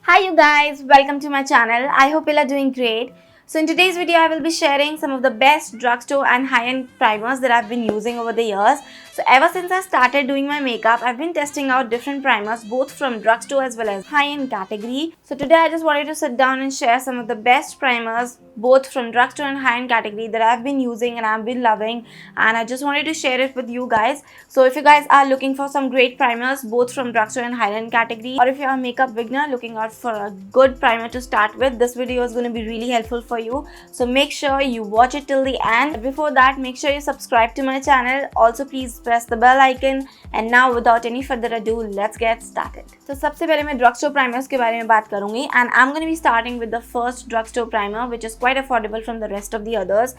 Hi you guys, welcome to my channel. I hope you are doing great. So in today's video I will be sharing some of the best drugstore and high-end primers that I've been using over the years. So ever since I started doing my makeup, I've been testing out different primers both from drugstore as well as high-end category. So today I just wanted to sit down and share some of the best primers both from drugstore and high-end category that I've been using and I've been loving, and I just wanted to share it with you guys. So if you guys are looking for some great primers both from drugstore and high-end category, or if you're a makeup beginner looking out for a good primer to start with, this video is going to be really helpful for you. So make sure you watch it till the end. Before that, make sure you subscribe to my channel. Also please press the bell icon. And now without any further ado, let's get started. So सबसे पहले मैं drugstore primers के बारे में बात करूँगी, and I'm going to be starting with the first drugstore primer, which is quite affordable from the rest of the others.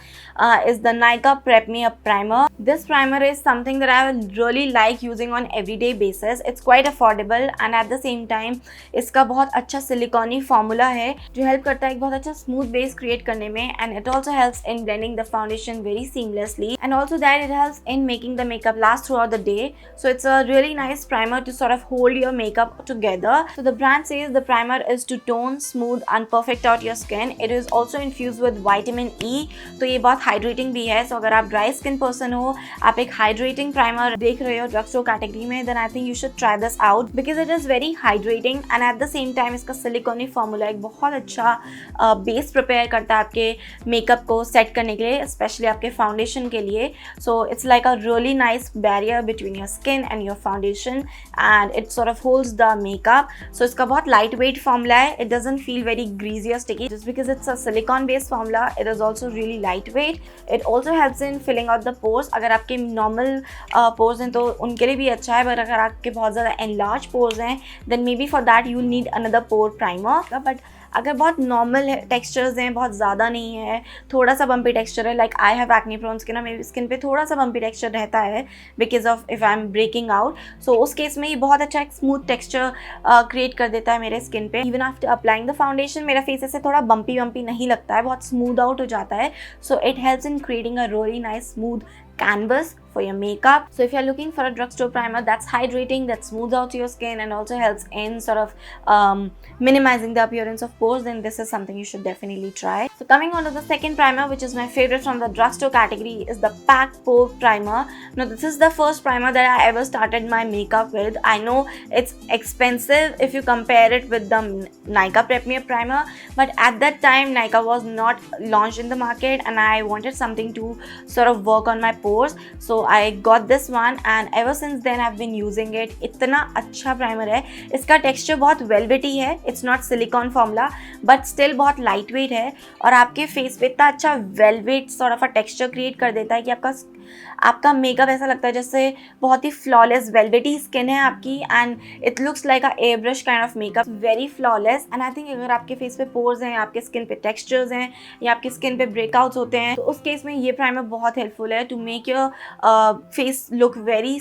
Is the Nykaa Prep Me Up primer. This primer is something that I really like using on everyday basis. It's quite affordable and at the same time इसका बहुत अच्छा सिलिकॉनी formula है जो help करता है एक बहुत अच्छा स्मूथ बेस क्रिएट करने में, and it also helps in blending the foundation very seamlessly, and also that it helps in making the makeup last throughout the day. So it's a really nice primer to sort of hold your makeup together. So the brand says the primer is to tone, smooth and perfect out your skin. It is also infused with vitamin E, तो ये बहुत hydrating भी है. So अगर आप dry skin person हो, आप एक हाइड्रेटिंग प्राइमर देख रहे हो ड्रगस्टोर कैटेगरी में, then I think you should try this out because it is very hydrating and at the same time इसका सिलिकॉनी फॉर्मूला एक बहुत अच्छा बेस प्रिपेयर करता है आपके मेकअप को सेट करने के लिए, स्पेशली आपके फाउंडेशन के लिए. So it's like a really nice barrier between your skin and your foundation, and it sort of holds the makeup. So इसका बहुत लाइट वेट फॉर्मूला है. It doesn't feel very greasy और sticky just because it's a silicone based formula. It is also really light weight. It also helps in filling out the pores. अगर आपके normal pores हैं तो उनके लिए भी अच्छा है, बट अगर आपके बहुत ज़्यादा एनलार्ज पोर्स हैं then may be for that you need another pore primer. But अगर बहुत नॉर्मल टेक्सचर्स हैं, बहुत ज़्यादा नहीं है, थोड़ा सा बम्पी टेक्सचर है, like I have acne prone skin, मेरी स्किन पे थोड़ा सा बम्पी टेक्सचर रहता है because of if I am breaking out, so उस केस में ये बहुत अच्छा एक स्मूथ टेक्सचर क्रिएट कर देता है मेरे स्किन पे. Even after applying the foundation मेरा फेस ऐसे थोड़ा बम्पी नहीं लगता है, बहुत स्मूथ आउट हो जाता है. So it helps in creating a really nice smooth canvas for your makeup. So if you're looking for a drugstore primer that's hydrating, that smooths out your skin and also helps in sort of minimizing the appearance of pores, then this is something you should definitely try. So coming on to the second primer, which is my favorite from the drugstore category, is the Pack Pore primer. Now this is the first primer that I ever started my makeup with. I know it's expensive if you compare it with the Nykaa Prep Me Up primer, but at that time Nykaa was not launched in the market and I wanted something to sort of work on my pores, so I got this one and ever since then I've been using it. इतना अच्छा primer है. इसका texture बहुत velvety है. It's not silicon formula but still बहुत light wait है और आपके फेस पे इतना अच्छा velvet sort of a texture create कर देता है कि आपका मेकअप ऐसा लगता है जैसे बहुत ही फ्लॉलेस वेलवेटी स्किन है आपकी, and it looks like a air brush kind of makeup, very flawless. And I think अगर आपके फेस पे पोर्स हैं, आपके स्किन पे टेक्सचर्स हैं या आपकी स्किन पे ब्रेकआउट्स होते हैं, तो उस केस में ये प्राइमर बहुत हेल्पफुल है to make your face look very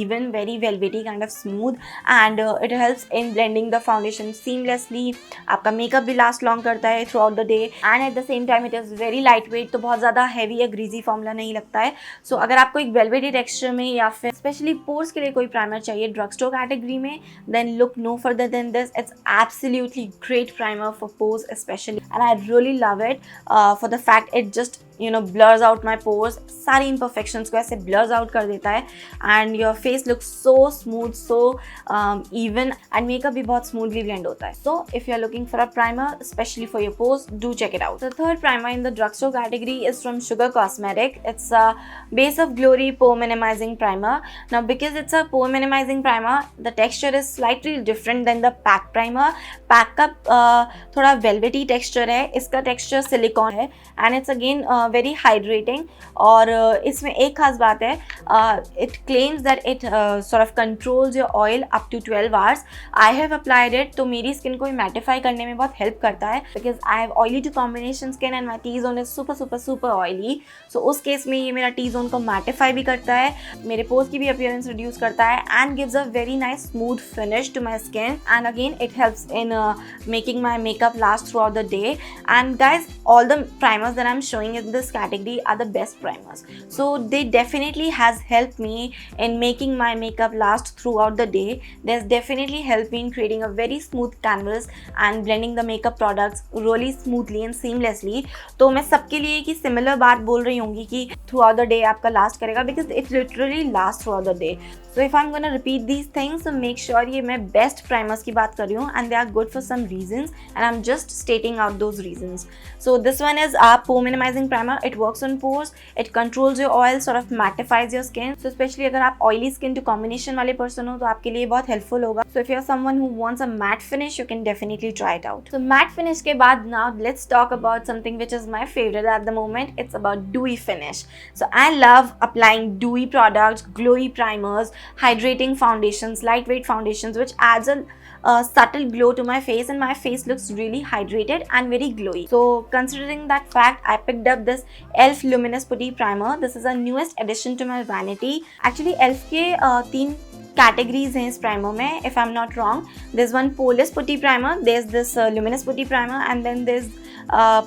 even, very velvety kind of smooth, and it helps in blending the foundation seamlessly. आपका मेकअप भी लास्ट लॉन्ग करता है throughout the day, and at the same time it is very lightweight, तो बहुत ज़्यादा heavy या greasy formula नहीं लगता है. सो अगर आपको एक वेलवेटी टेक्सचर में या फिर स्पेशली पोर्स के लिए कोई प्राइमर चाहिए ड्रगस्टोर कैटेगरी में, then look no further than this. It's absolutely great primer for pores specially, and I really love it for the fact it just blurs out my pores. सारी imperfections को ऐसे blurs out कर देता है and your face looks so smooth, so even, and makeup भी बहुत smoothly blend होता है. So if you are looking for a primer especially for your pores, do check it out. The third primer in the drugstore category is from Sugar Cosmetic. It's a Base of Glory Pore Minimizing Primer. Now because it's a pore minimizing primer, the texture is slightly different than the Pack primer. Pack का थोड़ा velvety texture है, इसका texture silicone है and it's again very hydrating. और इसमें एक खास बात है, it claims that it sort of controls your oil up to 12 hours. I have applied it, तो मेरी स्किन को मैटिफाई करने में बहुत हेल्प करता है because I have oily to combination skin and my T zone is super super super oily. So उस case में ये मेरा टी जोन को मैटिफाई भी करता है, मेरे पोर्स की भी अपीयरेंस रिड्यूस करता है and gives a very nice smooth finish to my skin, and again it helps in making my makeup last throughout the day. And guys, all the primers that I'm showing in this this category are the best primers. So they definitely has helped me in making my makeup last throughout the day. There's definitely helped me in creating a very smooth canvas and blending the makeup products really smoothly and seamlessly. तो मैं सबके लिए कि similar बात बोल रही होंगी कि थ्रू आउट द डे आपका लास्ट करेगा, because it literally last throughout the day. So if I am gonna repeat these things, so make sure ये मैं बेस्ट प्राइमर्स की बात कर रही हूँ, and they are good for some reasons and I am just stating out those reasons. So this one is a pore minimizing primer. It works on pores, it controls your oil, sort of mattifies your skin. So especially अगर आप oily skin to combination वाले person हो तो आपके लिए बहुत helpful होगा. So if you're someone who wants a matte finish, you can definitely try it out. So matte finish के बाद now let's talk about something which is my favorite at the moment. It's about dewy finish. So I love applying dewy products, glowy primers, hydrating foundations, lightweight foundations, which adds a subtle glow to my face, and my face looks really hydrated and very glowy. So considering that fact, I picked up this ELF Luminous Putty Primer. This is a newest addition to my vanity. Actually ELF के 3 categories हैं इस primer में, if I'm not wrong. There's one poreless putty primer, there's this luminous putty primer, and then there's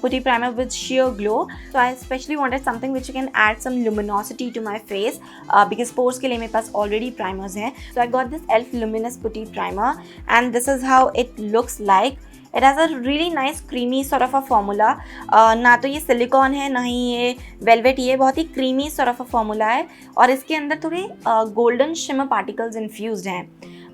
putty primer with sheer glow. So I especially wanted something which can add some luminosity to my face, because pores के लिए मेरे पास already primers हैं. So I got this ELF Luminous Putty Primer, and this is how it looks like. It has a really nice creamy sort of a formula. ना तो ये silicon है, ना ही ये वेलवेट, ये बहुत ही creamy sort of a formula है, और इसके अंदर थोड़े golden shimmer particles infused हैं.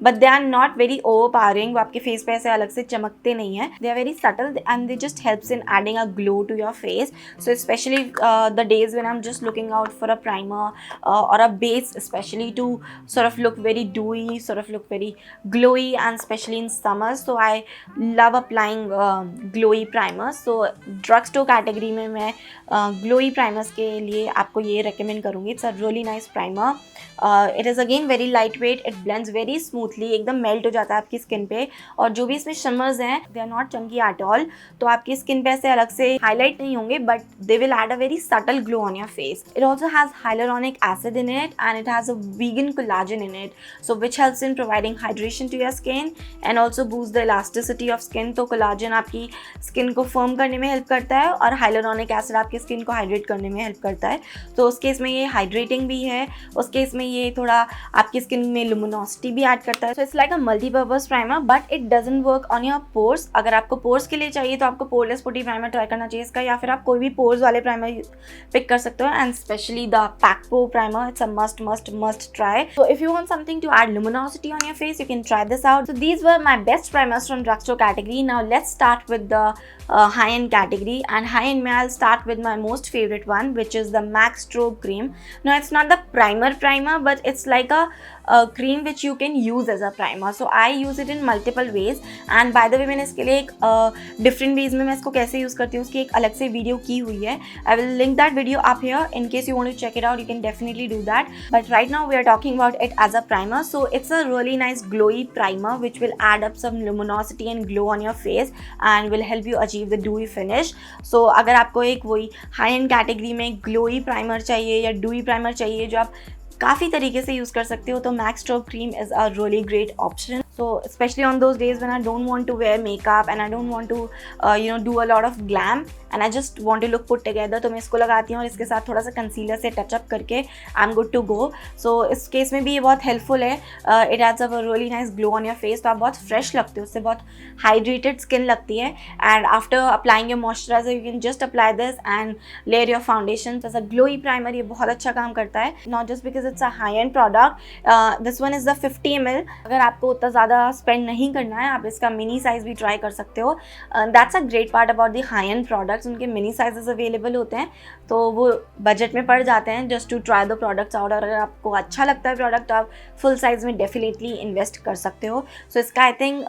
But they are not very overpowering, वो आपके फेस पे ऐसे अलग से चमकते नहीं है. They are very subtle and they just helps in adding a glow to your face. So specially the days when I am just looking out for a primer और a base, specially to sort of look very dewy, sort of look very glowy, and especially in summer, so I love applying glowy primers. So drugstore category में मैं glowy primers के लिए आपको ये recommend करूँगी. It's a really nice primer. It is again very lightweight, it blends very smoothly, एकदम melt हो जाता है आपकी स्किन पे, और जो भी इसमें shimmers हैं they are not chunky at all, तो आपकी स्किन पे ऐसे अलग से हाईलाइट नहीं होंगे, but they will add a very subtle glow on your face. It also has hyaluronic acid in it, and it has a vegan collagen in it, so which helps in providing hydration to your skin and also boosts the elasticity of skin. तो collagen आपकी skin को firm करने में help करता है, और hyaluronic acid आपकी skin को हाइड्रेट करने में हेल्प करता है. तो उस केस में ये हाइड्रेटिंग भी है, उस केस में ये थोड़ा आपकी स्किन में लुमिनोसिटी भी ऐड करता है. सो it's like a multipurpose primer, but it doesn't work on your pores. अगर आपको पोर्स के लिए चाहिए तो आपको पोरलेस पुटी प्राइमर ट्राई करना चाहिए इसका, या फिर आप कोई भी पोर्स वाले प्राइमर पिक कर सकते हो, and specially the pack pore primer, it's a must try. So if you want something to add luminosity on your face, you can try this out. So these were my best primers from drugstore category. Now let's start with the high-end category, and high-end mein I'll start with my most favorite one, which is the MAC Strobe cream. Now it's not the primer, but it's like a cream which you can use as a primer. So I use it in multiple ways, and by the way मैंने इसके लिए एक different ways में मैं इसको कैसे use करती हूँ उसकी एक अलग से वीडियो की हुई है. I will link that video up here in case you want to check it out. You can definitely do that. But right now we are talking about it as a primer. So it's a really nice glowy primer which will add up some luminosity and glow on your face and will help you achieve the dewy finish. So अगर आपको एक वही high end category में glowy primer चाहिए या dewy primer चाहिए जो आप काफ़ी तरीके से यूज़ कर सकते हो, तो MAC Strobe cream is a really great option. So especially on those days when I don't want to wear makeup and I don't want to do a lot of glam and I just want to look put together, तो मैं इसको लगाती हूँ और इसके साथ थोड़ा सा कंसीलर से टचअप करके I'm good to go. So इस केस में भी ये बहुत हेल्पफुल है. It adds up a really nice glow on your face, तो आप बहुत फ्रेश लगते हो, उससे बहुत हाइड्रेटेड स्किन लगती है. And after applying your moisturizer, you can just apply this and layer your foundation. As a glowy primer ये बहुत अच्छा काम करता है. Not just because it's a high-end product. This one is the 50 ml. अगर आपको उतना ज़्यादा स्पेंड नहीं करना है, आप इसका मिनी साइज़ भी ट्राई कर सकते हो. That's a great part about the high-end products. उनके मिनी साइजेस अवेलेबल होते हैं, तो वो बजट में पड़ जाते हैं just to try the products out. और अगर आपको अच्छा लगता है प्रोडक्ट तो आप फुल साइज़ में डेफिनेटली इन्वेस्ट कर सकते हो. सो इसका आई थिंक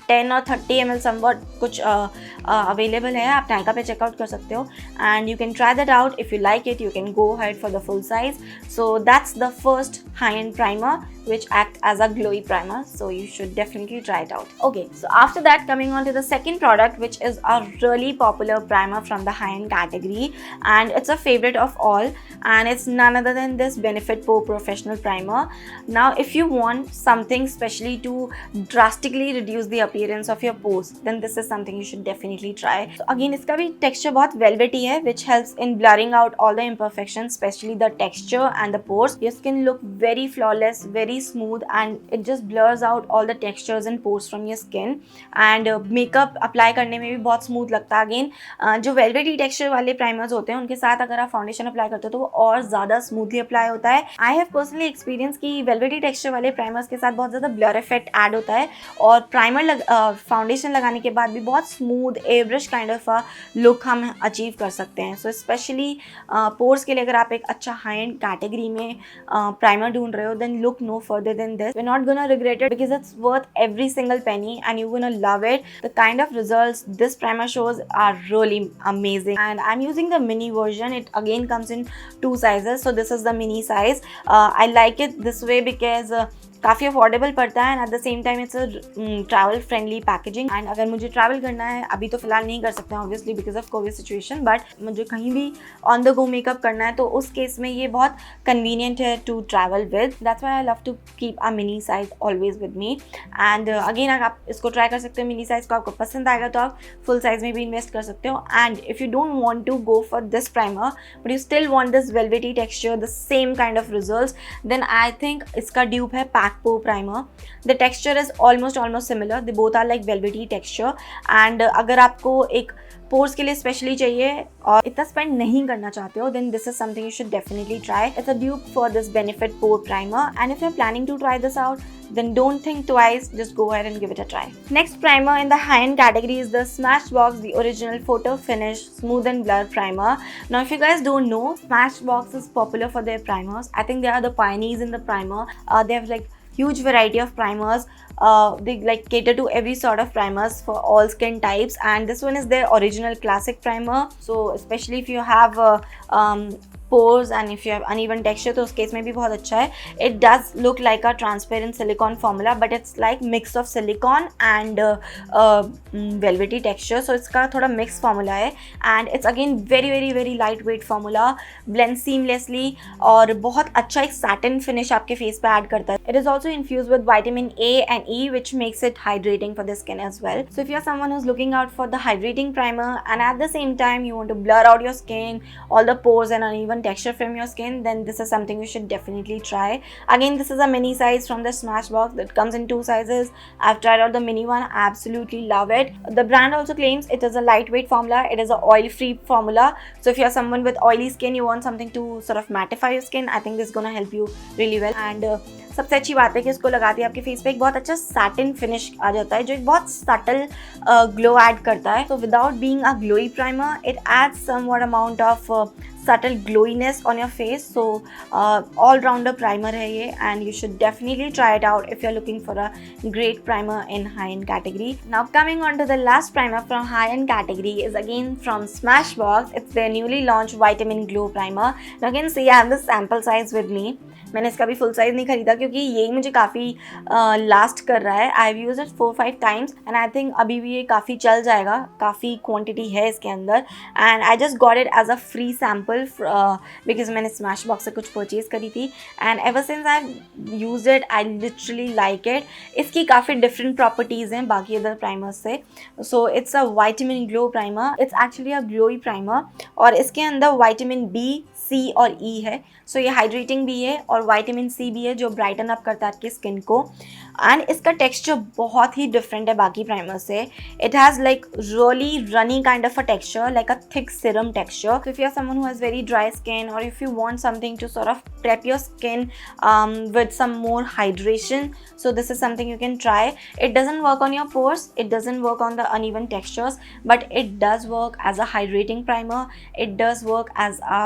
10 और 30 ml समवट कुछ अवेलेबल है, आप नायका पे चेकआउट कर सकते हो, and you can try that out. If you like it, you can go ahead for the full size. So that's the first high end primer which act as a glowy primer, so you should definitely try it out. Okay, so after that, coming on to the second product, which is a really popular primer from the high end category, and it's a favorite of all, and it's none other than this Benefit Pore Professional Primer. Now if you want something specially to drastically reduce the appearance appearance of your pores, then this is something you should definitely try. So again इसका भी texture बहुत velvety है, which helps in blurring out all the imperfections, especially the texture and the pores. Your skin look very flawless, very smooth, and it just blurs out all the textures and pores from your skin. And makeup apply करने में भी बहुत smooth लगता है. Again जो velvety texture वाले primers होते हैं उनके साथ अगर आप foundation apply करते हो तो वो और ज़्यादा smoothly apply होता है. I have personally experienced कि velvety texture वाले primers के साथ बहुत ज़्यादा blur effect add होता है और प्राइमर फाउंडेशन लगाने के बाद भी बहुत smooth airbrush kind of look हम अचीव कर सकते हैं. सो स्पेशली पोर्स के लिए अगर आप एक अच्छा हाई एंड कैटेगरी में प्राइमर ढूंढ रहे हो, then look no further than this. We not gonna regret it because it's worth every single penny and you gonna love it. The kind of results this primer shows are really amazing and I am using the mini version. It again comes in 2 sizes, so this is the mini size. I like it this way because काफ़ी affordable पड़ता है and at the same time it's a travel friendly packaging. And अगर मुझे travel करना है, अभी तो फिलहाल नहीं कर सकते हैं obviously because of Covid situation, but मुझे कहीं भी ऑन द गो मेकअप करना है तो उस केस में ये बहुत कन्वीनियंट है to travel with. That's why I love to keep a mini size always with me. And again आप इसको ट्राई कर सकते हो मिनी साइज को, आपको पसंद आएगा तो आप फुल साइज में भी इन्वेस्ट कर सकते हो. And if you don't want to go for this primer but you still want this velvety texture, the same kind of results, then I think इसका ड्यूप है pack pore primer. The texture is almost similar. They both are like velvety texture. And अगर आपको एक pores के लिए specially चाहिए और इतना स्पेंड नहीं करना चाहते हो, then this is something you should definitely try. It's a dupe for this Benefit Pore Primer, and if you're planning to try this out, then don't think twice, just go ahead and give it a try. Next primer in the high-end category is the Smashbox, the original Photo Finish Smooth and Blur Primer. Now if you guys don't know, Smashbox is popular for their primers. I think they are the pioneers in the primer. They have like huge variety of primers. They like cater to every sort of primers for all skin types, and this one is their original classic primer. So especially if you have pores and if you have uneven texture तो उस case में भी बहुत अच्छा है. It does look like a transparent silicone formula but it's like mix of silicone and velvety texture, so इसका थोड़ा mixed formula है and it's again very lightweight formula, blends seamlessly और बहुत अच्छा एक satin finish आपके face पे add करता है. It is also infused with vitamin A and E which makes it hydrating for the skin as well. So if you're someone who's looking out for the hydrating primer and at the same time you want to blur out your skin, all the pores and uneven texture from your skin, then this is something you should definitely try. Again, this is a mini size from the Smashbox that comes in 2 sizes. I've tried out the mini one. I absolutely love it. The brand also claims it is a lightweight formula. It is a oil-free formula. So if you're someone with oily skin, you want something to sort of mattify your skin, I think this is gonna help you really well. And सबसे अच्छी बात है कि इसको लगाते ही आपके face पे एक बहुत अच्छा सैटिन फिनिश आ जाता है जो एक बहुत सटल ग्लो ऐड करता है. So without being a glowy primer, it adds somewhat amount of subtle glowiness on your face. So all-rounder primer है ये and you should definitely try it out if you're looking for a great primer in high-end category. Now coming on to the last primer from high-end category is again from Smashbox. It's their newly launched Vitamin Glow Primer. Now again see I have the sample size with me. मैंने इसका भी full size नहीं खरीदा क्योंकि यही मुझे काफ़ी last कर रहा है. I have used it 4-5 times and I think अभी भी ये काफ़ी चल जाएगा, काफ़ी क्वांटिटी है इसके अंदर. And I just got it as a free sample because मैंने स्मैशबॉक्स से कुछ परचेज़ करी थी and ever since I use it I literally like it. इसकी काफ़ी डिफरेंट प्रॉपर्टीज़ हैं बाकी अदर प्राइमर्स से. So it's a vitamin glow primer. It's actually a glowy primer और इसके अंदर वाइटामिन बी, सी और ई है. सो ये हाइड्रेटिंग भी है और वाइटामिन सी भी है जो ब्राइटन अप करता है आपकी स्किन को. एंड इसका टेक्स्चर बहुत ही डिफरेंट है बाकी प्राइमर से. It has like really runny kind of a texture, like a thick serum texture. So if you are someone who has very dry skin or if you want something to sort of prep your skin with some more hydration, so this is something you can try. It doesn't work on your pores, it doesn't work on the uneven textures, but it does work as a hydrating primer. It does work as a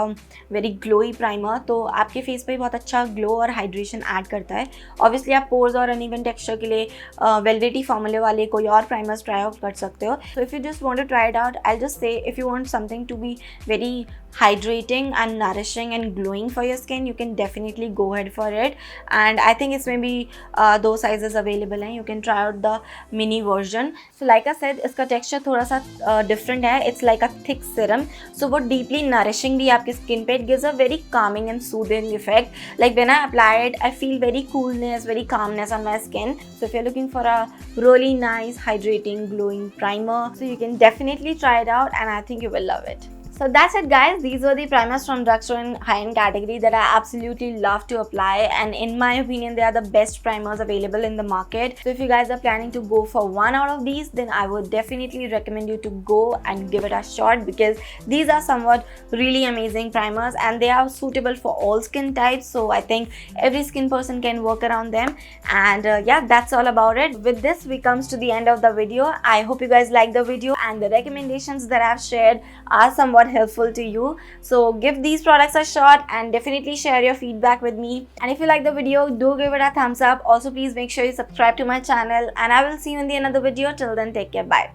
very glowy primer. तो आपके face पे बहुत अच्छा glow और hydration add करता है. Obviously आप pores और अनइवन टेक्सचर के लिए वेलवेटी फॉर्मूले वाले कोई और प्राइमर्स ट्राई आउट कर सकते हो. So if you just want to try it out, I just say if you want something to be very hydrating and nourishing and glowing for your skin, you can definitely go ahead for it. And I think it's maybe दो sizes available हैं. You can try out the mini version. So like I said, इसका texture थोड़ा सा different है. It's like a thick serum. So वो deeply nourishing भी आपके skin पे. It gives a very calming and soothing effect. Like when I apply it, I feel very coolness, very calmness on my skin. So if you're looking for a really nice, hydrating, glowing primer, so you can definitely try it out, and I think you will love it. So that's it, guys. These were the primers from drugstore and high-end category that I absolutely love to apply, and in my opinion they are the best primers available in the market. So if you guys are planning to go for one out of these, then I would definitely recommend you to go and give it a shot, because these are somewhat really amazing primers and they are suitable for all skin types. So I think every skin person can work around them. And yeah, that's all about it. With this, we comes to the end of the video. I hope you guys like the video and the recommendations that I've shared are somewhat helpful to you. So give these products a shot and definitely share your feedback with me. And if you like the video, do give it a thumbs up. Also, please make sure you subscribe to my channel, and I will see you in the another video. Till then, take care. Bye.